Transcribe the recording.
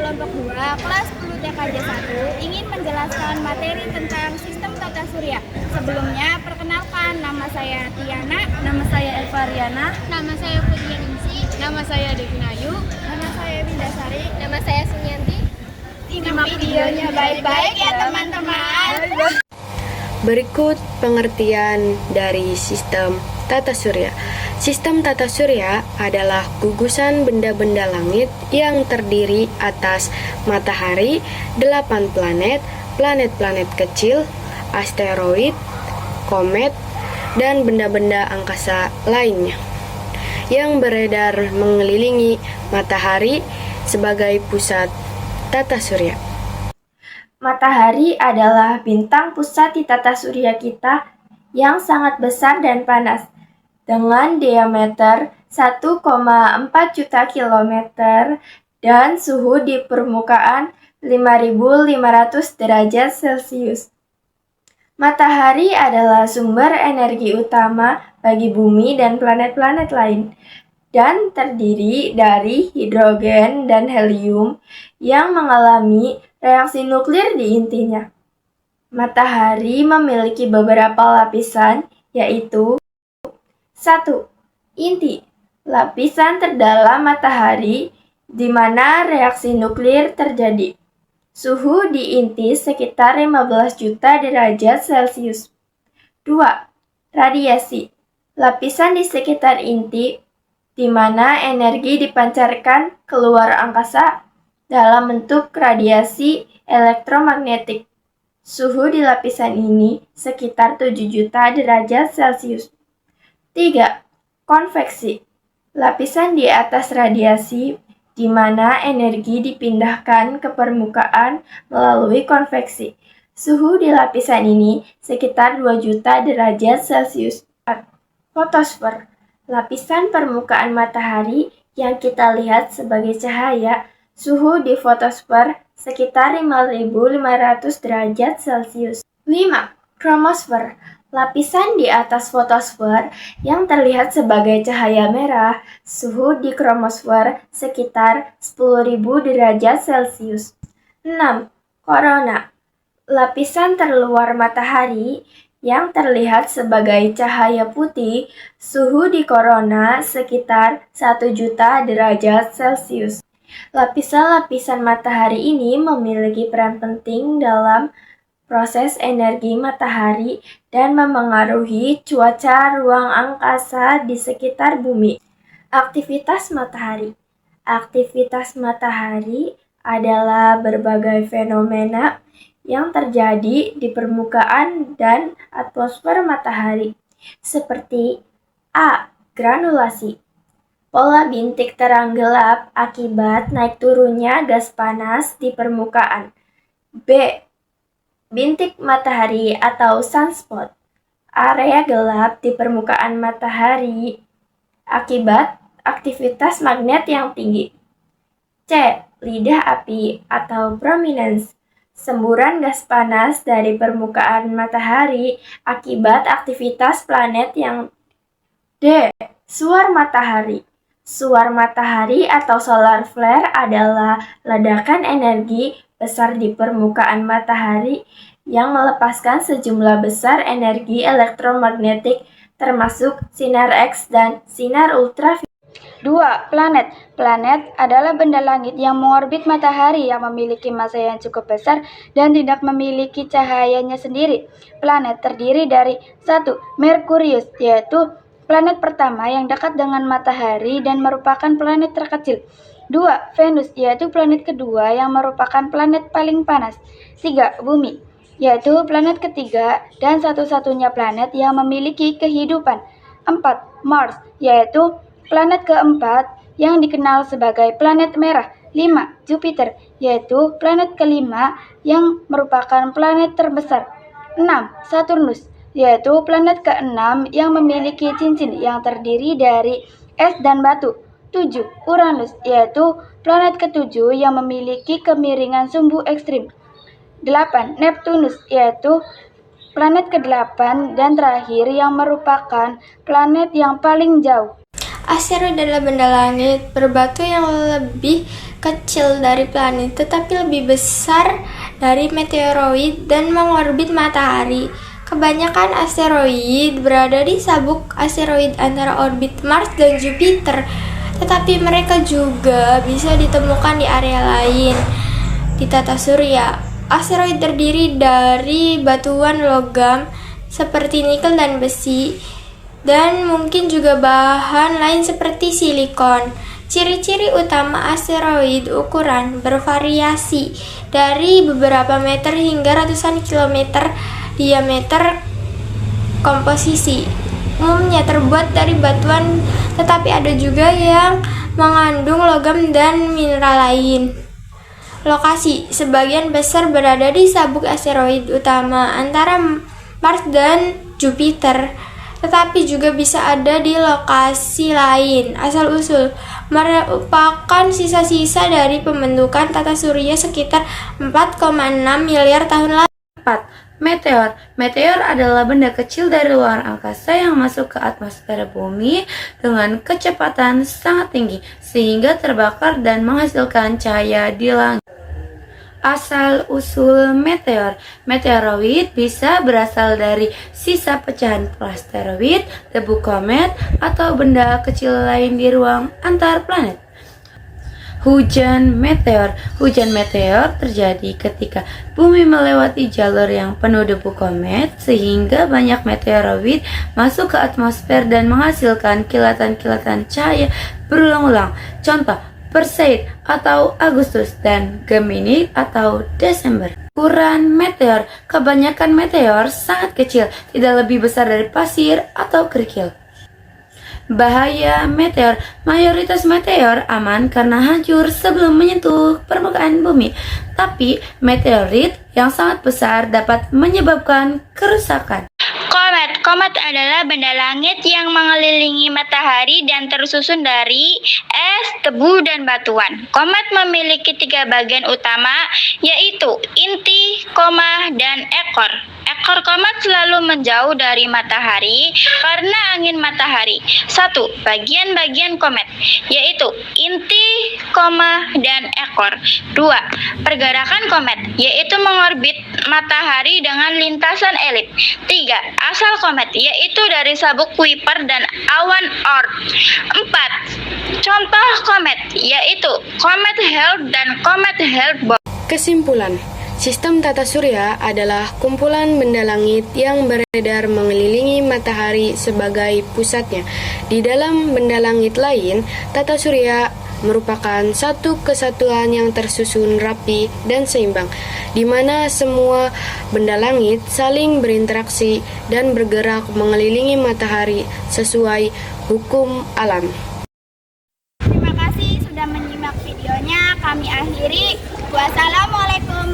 kelompok 2, kelas 10 TKJ 1 ingin menjelaskan materi tentang sistem tata surya. Sebelumnya, perkenalkan, nama saya Tiana, Nama saya Elvariana. nama saya Putri Ningsi, Nama saya Devinayu. nama saya Windasari, Nama saya Sunyanti. simak videonya baik-baik ya teman-teman. Berikut pengertian dari sistem tata surya. Sistem tata surya adalah gugusan benda-benda langit yang terdiri atas matahari, 8 planet, planet-planet kecil, asteroid, komet, dan benda-benda angkasa lainnya yang beredar mengelilingi matahari sebagai pusat tata surya. Matahari adalah bintang pusat di tata surya kita yang sangat besar dan panas, dengan diameter 1,4 juta kilometer dan suhu di permukaan 5.500 derajat Celcius. Matahari adalah sumber energi utama bagi bumi dan planet-planet lain, dan terdiri dari hidrogen dan helium yang mengalami reaksi nuklir di intinya. Matahari memiliki beberapa lapisan, yaitu 1. Inti, lapisan terdalam matahari di mana reaksi nuklir terjadi. Suhu di inti sekitar 15 juta derajat Celcius. 2. Radiasi, lapisan di sekitar inti di mana energi dipancarkan keluar angkasa dalam bentuk radiasi elektromagnetik. Suhu di lapisan ini sekitar 7 juta derajat Celcius. 3. Konveksi, lapisan di atas radiasi di mana energi dipindahkan ke permukaan melalui konveksi. Suhu di lapisan ini sekitar 2 juta derajat Celcius. 4. Fotosfer, lapisan permukaan matahari yang kita lihat sebagai cahaya. Suhu di fotosfer sekitar 5.500 derajat Celcius. 5. Kromosfer, lapisan di atas fotosfer yang terlihat sebagai cahaya merah. Suhu di kromosfer sekitar 10.000 derajat Celcius. 6. Korona, lapisan terluar matahari yang terlihat sebagai cahaya putih. Suhu di korona sekitar 1 juta derajat Celcius. Lapisan-lapisan matahari ini memiliki peran penting dalam proses energi matahari dan memengaruhi cuaca ruang angkasa di sekitar bumi. Aktivitas matahari. Aktivitas matahari adalah berbagai fenomena yang terjadi di permukaan dan atmosfer matahari, seperti A. Granulasi, pola bintik terang gelap akibat naik turunnya gas panas di permukaan. B. Bintik matahari atau sunspot, area gelap di permukaan matahari akibat aktivitas magnet yang tinggi. C. Lidah api atau prominence, semburan gas panas dari permukaan matahari akibat aktivitas planet yang. D. Suar matahari. Suar matahari atau solar flare adalah ledakan energi besar di permukaan matahari yang melepaskan sejumlah besar energi elektromagnetik termasuk sinar X dan sinar ultraviolet. 2. Planet. Planet adalah benda langit yang mengorbit matahari yang memiliki massa yang cukup besar dan tidak memiliki cahayanya sendiri. Planet terdiri dari 1. Merkurius, yaitu planet pertama yang dekat dengan matahari dan merupakan planet terkecil. 2. Venus, yaitu planet kedua yang merupakan planet paling panas. 3. Bumi, yaitu planet ketiga dan satu-satunya planet yang memiliki kehidupan. 4. Mars, yaitu planet keempat yang dikenal sebagai planet merah. 5. Jupiter, yaitu planet kelima yang merupakan planet terbesar. 6. Saturnus, yaitu planet keenam yang memiliki cincin yang terdiri dari es dan batu. 7. Uranus, yaitu planet ketujuh yang memiliki kemiringan sumbu ekstrim. 8. Neptunus, yaitu planet ke-8 dan terakhir yang merupakan planet yang paling jauh. Asteroid adalah benda langit berbatu yang lebih kecil dari planet tetapi lebih besar dari meteoroid dan mengorbit matahari. Kebanyakan asteroid berada di sabuk asteroid antara orbit Mars dan Jupiter, tetapi mereka juga bisa ditemukan di area lain di tata surya. Asteroid terdiri dari batuan logam seperti nikel dan besi, dan mungkin juga bahan lain seperti silikon. Ciri-ciri utama asteroid ukuran bervariasi dari beberapa meter hingga ratusan kilometer diameter. Komposisi umumnya terbuat dari batuan, tetapi ada juga yang mengandung logam dan mineral lain. Lokasi sebagian besar berada di sabuk asteroid utama antara Mars dan Jupiter, tetapi juga bisa ada di lokasi lain. Asal-usul merupakan sisa-sisa dari pembentukan tata surya sekitar 4,6 miliar tahun lalu. 4. Meteor. Meteor adalah benda kecil dari luar angkasa yang masuk ke atmosfer bumi dengan kecepatan sangat tinggi sehingga terbakar dan menghasilkan cahaya di langit. Asal-usul meteor. Meteoroid bisa berasal dari sisa pecahan asteroid, debu komet, atau benda kecil lain di ruang antar planet. Hujan meteor. Hujan meteor terjadi ketika bumi melewati jalur yang penuh debu komet sehingga banyak meteoroid masuk ke atmosfer dan menghasilkan kilatan-kilatan cahaya berulang-ulang. Contoh, Perseid atau Agustus dan Gemini atau Desember. Ukuran meteor. Kebanyakan meteor sangat kecil, tidak lebih besar dari pasir atau kerikil. Bahaya meteor. Mayoritas meteor aman karena hancur sebelum menyentuh permukaan bumi. Tapi meteorit yang sangat besar dapat menyebabkan kerusakan. Komet. Komet adalah benda langit yang mengelilingi matahari dan tersusun dari es, debu, dan batuan. Komet memiliki 3 bagian utama, yaitu inti, koma, dan ekor. Ekor komet selalu menjauh dari matahari karena angin matahari. 1. Bagian-bagian komet, yaitu inti, koma, dan ekor. 2. Pergerakan komet, yaitu mengorbit matahari dengan lintasan elip. 3. Asal komet, yaitu dari sabuk Kuiper dan awan Oort. 4. Contoh komet, yaitu komet Hale dan komet Hale-Bopp. Kesimpulan, sistem tata surya adalah kumpulan benda langit yang beredar mengelilingi matahari sebagai pusatnya. Di dalam benda langit lain, tata surya merupakan satu kesatuan yang tersusun rapi dan seimbang, di mana semua benda langit saling berinteraksi dan bergerak mengelilingi matahari sesuai hukum alam. Terima kasih sudah menyimak videonya. Kami akhiri. Wassalamualaikum